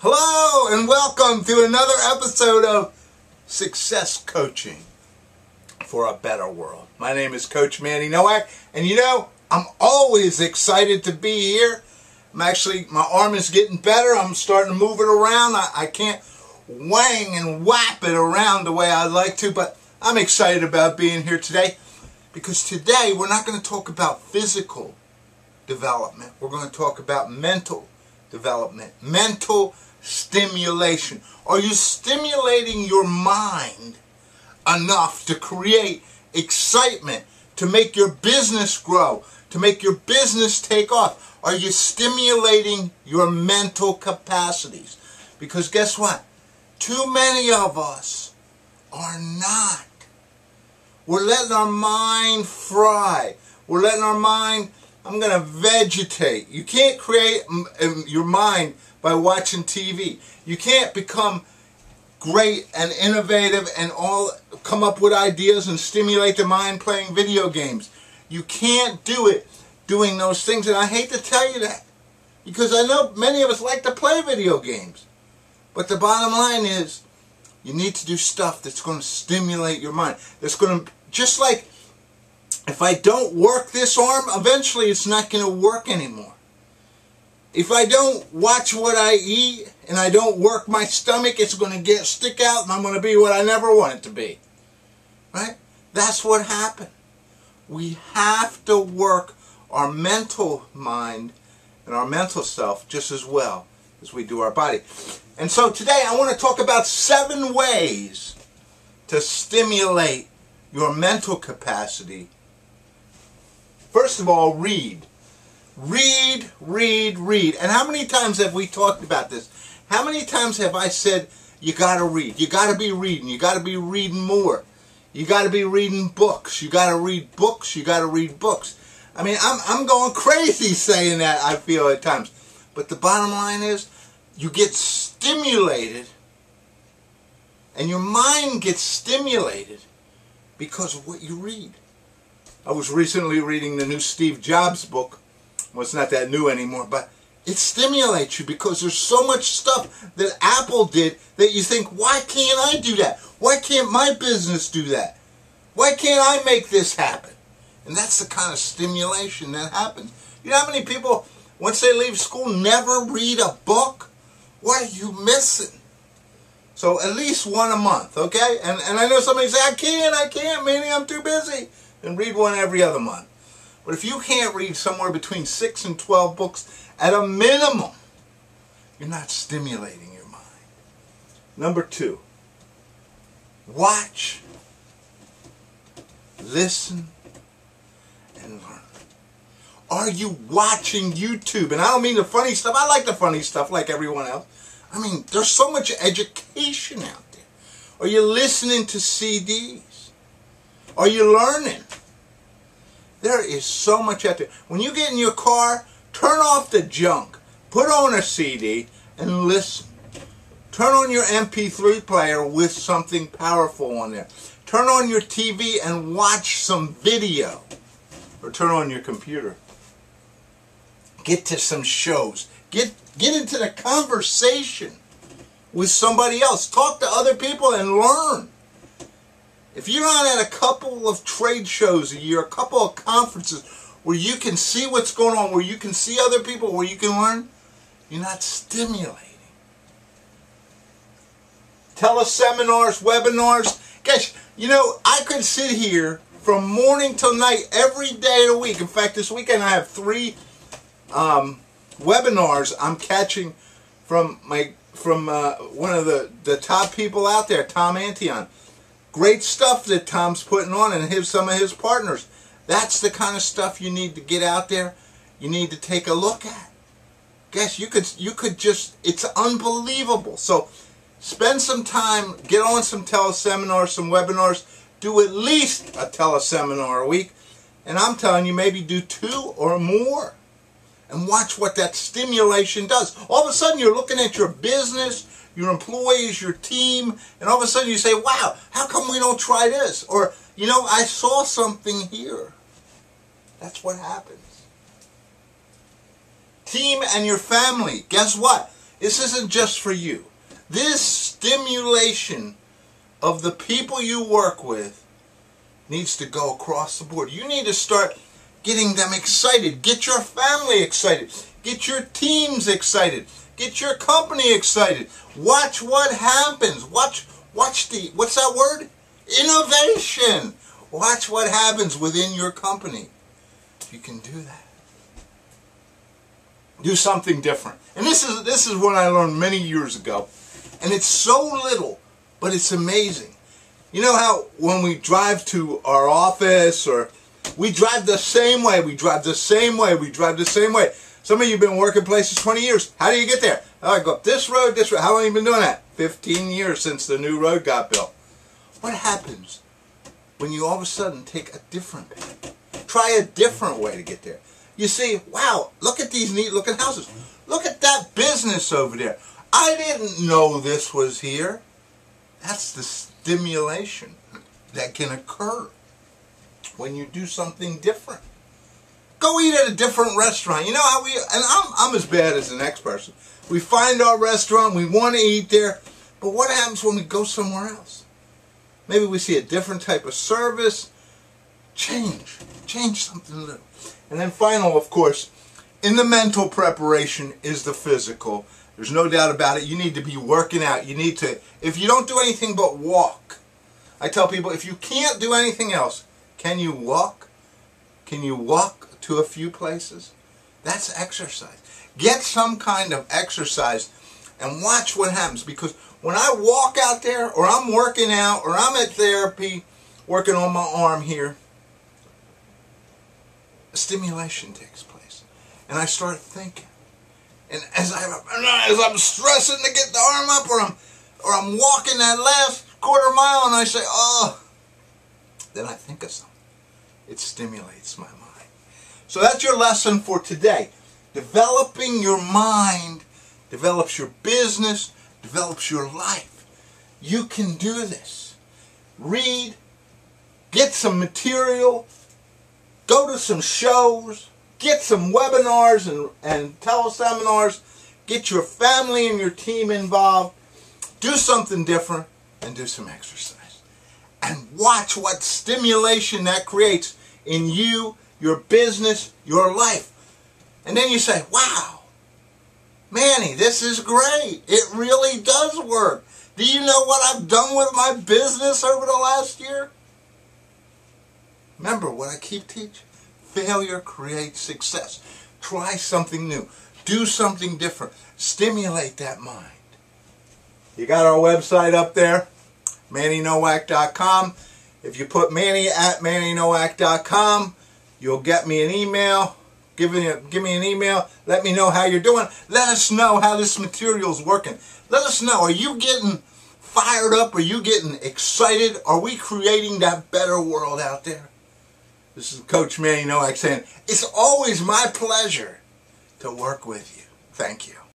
Hello and welcome to another episode of Success Coaching for a Better World. My name is Coach Manny Nowak, and I'm always excited to be here. My arm is getting better. I'm starting to move it around. I can't wang and whap it around the way I'd like to, but I'm excited about being here today because today we're not going to talk about physical development. We're going to talk about mental development, mental stimulation. Are you stimulating your mind enough to create excitement, to make your business grow, to make your business take off? Are you stimulating your mental capacities? Because guess what? Too many of us are not. We're letting our mind fry. We're letting our mind, I'm going to vegetate. You can't create your mind by watching TV. You can't become great and innovative and come up with ideas and stimulate the mind playing video games. You can't do it doing those things, and I hate to tell you that because I know many of us like to play video games. But the bottom line is you need to do stuff that's going to stimulate your mind. That's going to, just like if I don't work this arm, eventually it's not going to work anymore. If I don't watch what I eat and I don't work my stomach, it's going to stick out and I'm going to be what I never wanted to be. Right? That's what happened. We have to work our mental mind and our mental self just as well as we do our body. And so today I want to talk about 7 ways to stimulate your mental capacity. First of all, read. Read, read, read. And how many times have we talked about this? How many times have I said, you got to read. You got to be reading. You got to be reading more. You got to be reading books. You got to read books. You got to read books. I mean, I'm going crazy saying that, I feel at times. But the bottom line is, you get stimulated, and your mind gets stimulated because of what you read. I was recently reading the new Steve Jobs book. Well, it's not that new anymore, but it stimulates you because there's so much stuff that Apple did that you think, why can't I do that? Why can't my business do that? Why can't I make this happen? And that's the kind of stimulation that happens. You know how many people, once they leave school, never read a book? What are you missing? So at least one a month, okay? And I know somebody say, I can't, Manny, I'm too busy. And read one every other month. But if you can't read somewhere between 6 and 12 books at a minimum, you're not stimulating your mind. Number 2, watch, listen, and learn. Are you watching YouTube? And I don't mean the funny stuff. I like the funny stuff like everyone else. I mean, there's so much education out there. Are you listening to CDs? Are you learning? There is so much out there. When you get in your car, turn off the junk. Put on a CD and listen. Turn on your MP3 player with something powerful on there. Turn on your TV and watch some video. Or turn on your computer. Get to some shows. Get into the conversation with somebody else. Talk to other people and learn. If you're not at a couple of trade shows a year, a couple of conferences where you can see what's going on, where you can see other people, where you can learn, you're not stimulating. Teleseminars, webinars. Gosh, I could sit here from morning till night every day of the week. In fact, this weekend I have 3 webinars I'm catching from one of the top people out there, Tom Antion. Great stuff that Tom's putting on, and some of his partners. That's the kind of stuff you need to get out there. You need to take a look at. Guess you could just, it's unbelievable. So spend some time, get on some teleseminars, some webinars. Do at least a teleseminar a week. And I'm telling you, maybe do 2 or more. And watch what that stimulation does. All of a sudden you're looking at your business, your employees, your team, and all of a sudden you say, wow, how come we don't try this? Or, I saw something here. That's what happens. Team and your family, guess what? This isn't just for you. This stimulation of the people you work with needs to go across the board. You need to start getting them excited. Get your family excited. Get your teams excited. Get your company excited. Watch what happens. Watch the, what's that word? Innovation. Watch what happens within your company. You can do that. Do something different. And this is what I learned many years ago. And it's so little, but it's amazing. You know how when we drive to our office, or we drive the same way, we drive the same way, we drive the same way. Some of you have been working places 20 years. How do you get there? Oh, I go up this road, this road. How long have you been doing that? 15 years since the new road got built. What happens when you all of a sudden take a different path? Try a different way to get there. You see, wow, look at these neat looking houses. Look at that business over there. I didn't know this was here. That's the stimulation that can occur when you do something different. Go eat at a different restaurant. You know how and I'm as bad as the next person. We find our restaurant, we want to eat there, but what happens when we go somewhere else? Maybe we see a different type of service. Change something little. And then final, of course, in the mental preparation is the physical. There's no doubt about it. You need to be working out. You need to, if you don't do anything but walk. I tell people, if you can't do anything else, can you walk? Can you walk to a few places? That's exercise. Get some kind of exercise and watch what happens. Because when I walk out there, or I'm working out, or I'm at therapy, working on my arm here, stimulation takes place. And I start thinking. And as I'm stressing to get the arm up, or I'm walking that last quarter mile, and I say, oh, then I think of something. It stimulates my mind. So that's your lesson for today. Developing your mind develops your business, develops your life. You can do this. Read, get some material, go to some shows, get some webinars and teleseminars, get your family and your team involved, do something different, and do some exercise. And watch what stimulation that creates in you, your business, your life. And then you say, wow, Manny, this is great. It really does work. Do you know what I've done with my business over the last year? Remember what I keep teaching. Failure creates success. Try something new. Do something different. Stimulate that mind. You got our website up there, MannyNowak.com. If you put Manny at MannyNowak.com, you'll get me an email. Give me an email. Let me know how you're doing. Let us know how this material's working. Let us know. Are you getting fired up? Are you getting excited? Are we creating that better world out there? This is Coach Manny Nowak saying, it's always my pleasure to work with you. Thank you.